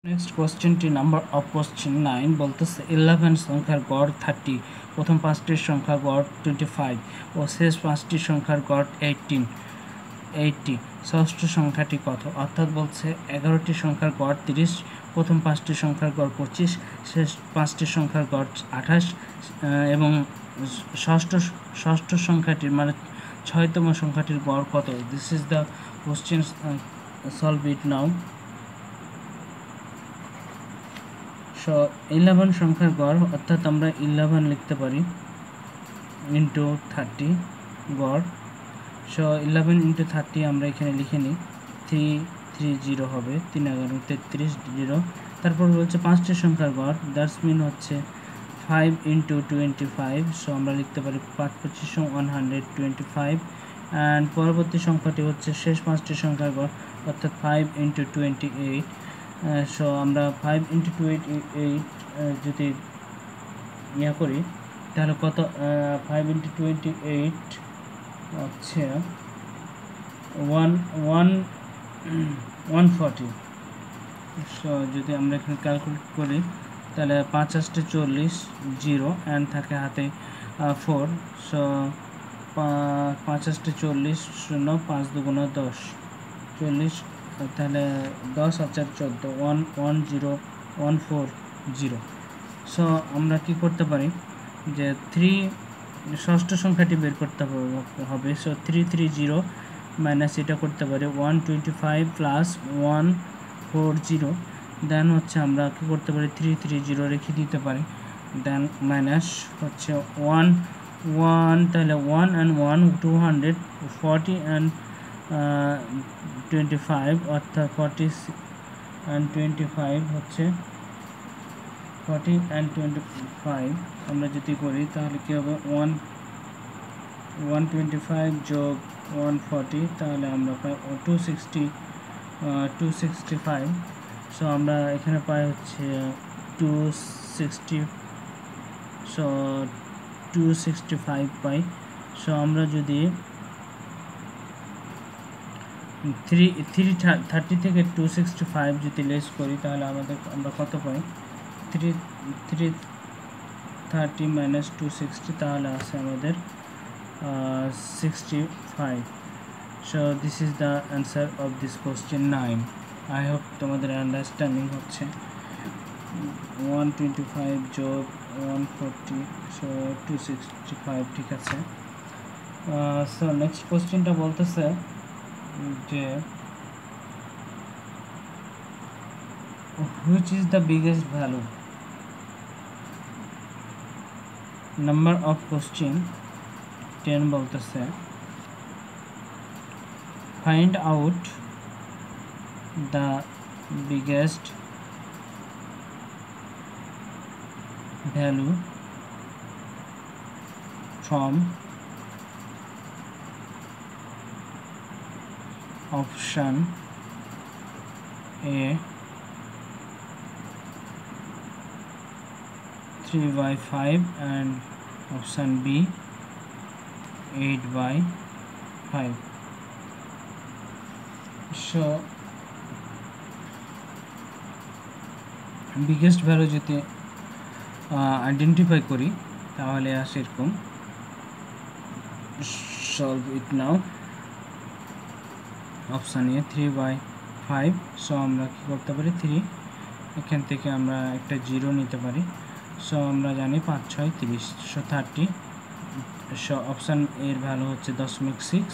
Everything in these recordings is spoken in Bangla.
নেক্সট কোশ্চেনটি নাম্বার অফ কোশ্চেন 9 বলতেছে 11 সংখ্যার গড় 30, প্রথম পাঁচটির সংখ্যা গড় 25 ও শেষ পাঁচটি সংখ্যার গড় 80। ষষ্ঠ সংখ্যাটি কত? অর্থাৎ বলছে 11টি সংখ্যার গড় 30, প্রথম পাঁচটি সংখ্যার গড় 25, শেষ পাঁচটি সংখ্যার গড় 28 এবং ষষ্ঠ সংখ্যাটির মানে 6তম সংখ্যাটির গড় কত? This is the question, solve it now. So 11 সংখ্যার গড় অর্থাৎ আমরা 11 লিখতে পারি ইন্টু 30 গড়। সো 11 ইন্টু 30 আমরা এখানে লিখে নিই 330 হবে, 3 11 33 0। তারপর বলছে পাঁচটি সংখ্যার গড়, দ্যাটস মিন হচ্ছে 5 ইন্টু 25। সো আমরা লিখতে পারি 5 25 125। অ্যান্ড পরবর্তী সংখ্যাটি হচ্ছে শেষ পাঁচটি সংখ্যার গড় অর্থাৎ 5 ইন্টু 28। সো আমরা 5 ইন্টু 28 যদি ইয়া করি তাহলে কত? 5 ইন্টু 28 হচ্ছে 140। সো যদি আমরা এখানে ক্যালকুলেট করি তাহলে 5 8 40 0 অ্যান্ড থাকে হাতে 4। সো 5 8 40 0 5 2 10 40, তাহলে 10 আর 4 14 11040। সো আমরা কি করতে পারি যে ষষ্ঠ সংখ্যাটি বের করতে হবে। সো 330 মাইনাস এটা করতে পারি 125 প্লাস 140। দেন হচ্ছে আমরা কি করতে পারি 330 রেখে দিতে পারি, দেন মাইনাস হচ্ছে 1 তাহলে 1 and 1 240 and 25 অর্থাৎ 40 and 25 হচ্ছে 40 and 25। আমরা যদি করি তাহলে কি হবে 125 যোগ 140, তাহলে আমরা পাই 265। সো আমরা এখানে পাই হচ্ছে 260, সো 265 পাই। সো আমরা যদি 330 থেকে 265 যদি লেস করি তাহলে আমরা কত পাই? 330 মাইনাস 260, তাহলে আছে আমাদের 65। So this is the answer of this question 9। I hope তোমাদের আন্ডারস্ট্যান্ডিং হচ্ছে। 125 যোগ 140, সো 265, ঠিক আছে। সো নেক্সট কোশ্চেনটা বলতেছে যে which is the biggest value? Number of question 10 বলতেছে find out the biggest value from option A 3/5 and option B 8/5. So biggest value যদি আইডেন্টিফাই করি তাহলে আসে এরকম। Solve it now. Option A 3/5। So আমরা কি করতে পারি 3 এখান থেকে আমরা একটা 0 নিতে পারি। সো আমরা জানি 5 6 30, সো 30। সো অপশান এর ভ্যালু হচ্ছে 0.6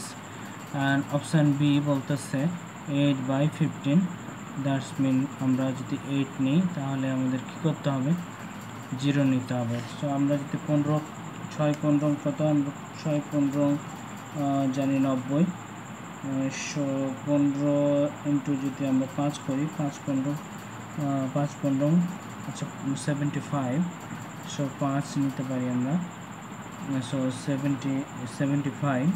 অ্যান্ড অপশান বি বলতেছে 8/15। দ্যাটস মিন আমরা যদি 8 নিই তাহলে আমাদের কি করতে হবে 0 নিতে হবে। সো আমরা যদি 15 6 15 কত? আমরা 6 15 জানি 90। সো 15 ইন্টু যদি আমরা 5 করি 5 15 আচ্ছা 75। সো 5 নিতে পারি আমরা, সো 75।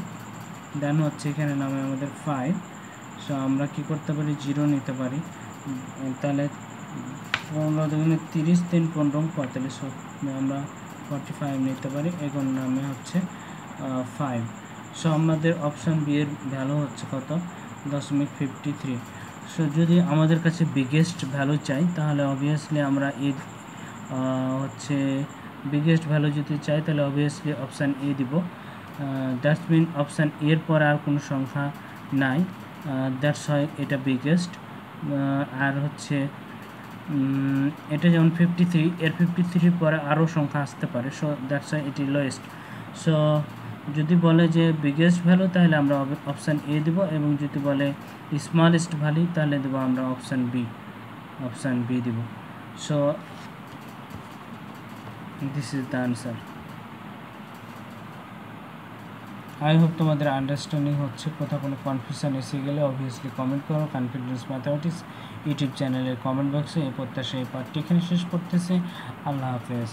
দেন হচ্ছে এখানে নামে আমাদের 5। সো আমরা কি করতে পারি 0 নিতে পারি, তাহলে 15 দুগুণে 30 3 15 45। সো আমরা 45 নিতে পারি, এখন নামে হচ্ছে 5। সো আমাদের অপশান বি এর ভ্যালু হচ্ছে কত? 0.53। সো যদি আমাদের কাছে বিগেস্ট ভ্যালু চাই তাহলে অবভিয়াসলি আমরা এর হচ্ছে বিগেস্ট ভ্যালু যদি চাই তাহলে অবভিয়াসলি অপশান এ দিব। দ্যাটস মিন অপশান এর পর আর কোনো সংখ্যা নাই, দ্যাটস হয় এটা বিগেস্ট। আর হচ্ছে এটা যেমন 53, এর 53 পরে আরও সংখ্যা আসতে পারে, সো দ্যাটস হয় এটি লোয়েস্ট। সো যদি বলে যে বিগেস্ট ভ্যালু তাহলে আমরা অপশান এ দেব, এবং যদি বলে স্মলেস্ট ভ্যালু তাহলে দেবো আমরা অপশান বি দেব। So this is the answer. I hope তোমাদের আন্ডারস্ট্যান্ডিং হচ্ছে। কোথাও কোনো কনফিউশন এসে গেলে অবভিয়াসলি কমেন্ট করো কনফিডেন্স ম্যাথামেটিক্স ইউটিউব চ্যানেলের কমেন্ট বক্সে। এই প্রত্যাশা এই পার্টটি এখানে শেষ করতেছি। আল্লাহ হাফেজ।